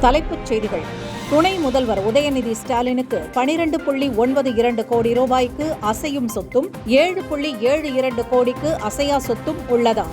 தலைப்புச் செய்திகள். துணை முதல்வர் உதயநிதி ஸ்டாலினுக்கு 12.92 கோடி ரூபாய்க்கு அசையும் சொத்தும் 7.72 கோடிக்கு அசையா சொத்தும் உள்ளதா?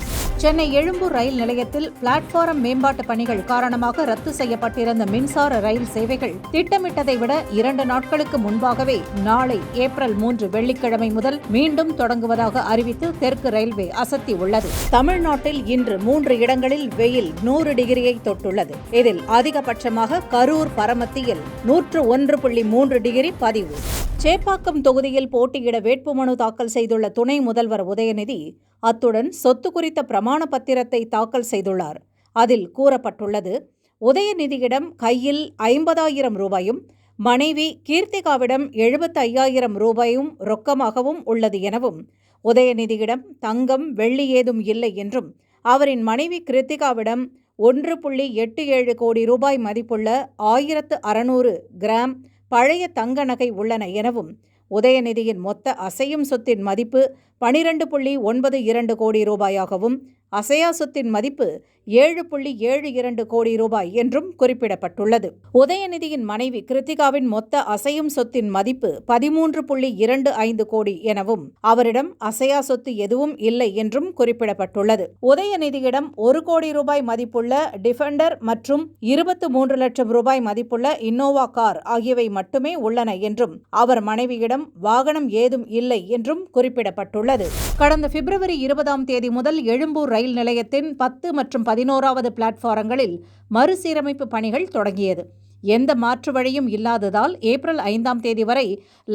சென்னை எழும்பூர் ரயில் நிலையத்தில் பிளாட்பாரம் மேம்பாட்டு பணிகள் காரணமாக ரத்து செய்யப்பட்டிருந்த மின்சார ரயில் சேவைகள் திட்டமிட்டதை விட 2 நாட்களுக்கு முன்பாகவே நாளை ஏப்ரல் 3 வெள்ளிக்கிழமை முதல் மீண்டும் தொடங்குவதாக அறிவித்து தெற்கு ரயில்வே அசத்தியுள்ளது. தமிழ்நாட்டில் இன்று 3 இடங்களில் வெயில் 100 டிகிரியை தொட்டுள்ளது. இதில் அதிகபட்சமாக கரூர் பரமத்தியில் 101.3 டிகிரி பதிவு. சேப்பாக்கம் தொகுதியில் போட்டியிட வேட்புமனு தாக்கல் செய்துள்ள துணை முதல்வர் உதயநிதி அத்துடன் சொத்து குறித்த பிரமாண பத்திரத்தை தாக்கல் செய்துள்ளார். அதில் கூறப்பட்டுள்ளது, உதயநிதியிடம் கையில் 50,000 ரூபாயும் மனைவி கீர்த்திகாவிடம் 75,000 ரூபாயும் ரொக்கமாகவும் உள்ளது எனவும், உதயநிதியிடம் தங்கம் வெள்ளி ஏதும் இல்லை என்றும், அவரின் மனைவி கிருத்திகாவிடம் 1.87 கோடி ரூபாய் மதிப்புள்ள 1600 கிராம் பழைய தங்க நகை உள்ளன எனவும், உதயநிதியின் மொத்த அசையும் சொத்தின் மதிப்பு 12.92 கோடி ரூபாயாகவும், அசையா சொத்தின் மதிப்பு 7.72 கோடி ரூபாய் என்றும் குறிப்பிடப்பட்டுள்ளது. உதயநிதியின் மனைவி கிருத்திகாவின் மொத்த அசையும் சொத்தின் மதிப்பு 13.25 கோடி எனவும், அவரிடம் அசையா சொத்து எதுவும் இல்லை என்றும் குறிப்பிடப்பட்டுள்ளது. உதயநிதியிடம் 1 கோடி ரூபாய் மதிப்புள்ள டிஃபெண்டர் மற்றும் 23 லட்சம் ரூபாய் மதிப்புள்ள இன்னோவா கார் ஆகியவை மட்டுமே உள்ளன என்றும், அவர் மனைவியிடம் வாகனம் ஏதும் இல்லை என்றும் குறிப்பிடப்பட்டுள்ளது. கடந்த பிப்ரவரி 20ஆம் தேதி முதல் எழும்பூர் ரயில் நிலையத்தின் 10 மற்றும் 11வது பிளாட்பாரங்களில் மறுசீரமைப்பு பணிகள் தொடங்கியது. எந்த மாற்று வழியும் இல்லாததால் ஏப்ரல் 5ஆம் தேதி வரை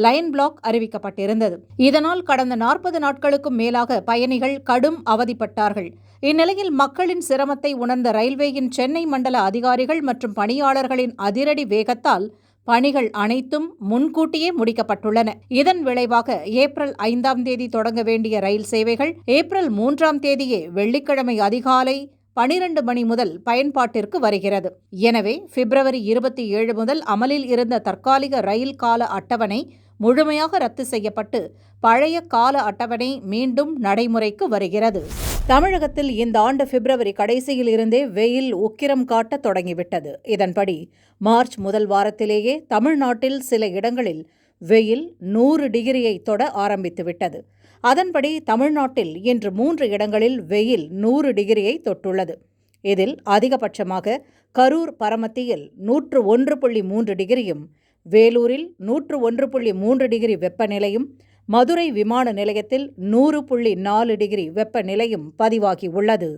லைன் பிளாக் அறிவிக்கப்பட்டிருந்தது. இதனால் கடந்த 40 நாட்களுக்கும் மேலாக பயணிகள் கடும் அவதிப்பட்டார்கள். இந்நிலையில் மக்களின் சிரமத்தை உணர்ந்த ரயில்வேயின் சென்னை மண்டல அதிகாரிகள் மற்றும் பணியாளர்களின் அதிரடி வேகத்தால் பணிகள் அனைத்தும் முன்கூட்டியே முடிக்கப்பட்டுள்ளன. இதன் விளைவாக ஏப்ரல் 5ஆம் தேதி தொடங்க வேண்டிய ரயில் சேவைகள் ஏப்ரல் 3ஆம் தேதியே வெள்ளிக்கிழமை அதிகாலை 12 மணி முதல் பயன்பாட்டிற்கு வருகிறது. எனவே பிப்ரவரி 27 முதல் அமலில் இருந்த தற்காலிக ரயில் கால அட்டவணை முழுமையாக ரத்து செய்யப்பட்டு பழைய கால அட்டவணை மீண்டும் நடைமுறைக்கு வருகிறது. தமிழகத்தில் இந்த ஆண்டு பிப்ரவரி கடைசியில் இருந்தே வெயில் உக்கிரம் காட்ட தொடங்கிவிட்டது. இதன்படி மார்ச் முதல் வாரத்திலேயே தமிழ்நாட்டில் சில இடங்களில் வெயில் 100 டிகிரியை தொட ஆரம்பித்துவிட்டது. அதன்படி தமிழ்நாட்டில் இன்று 3 இடங்களில் வெயில் 100 டிகிரியை தொட்டுள்ளது. இதில் அதிகபட்சமாக கரூர் பரமத்தியில் 101.3 டிகிரியும், வேலூரில் 101.3 டிகிரி வெப்பநிலையும், மதுரை விமான நிலையத்தில் 100.4 டிகிரி வெப்பநிலையும் பதிவாகியுள்ளது.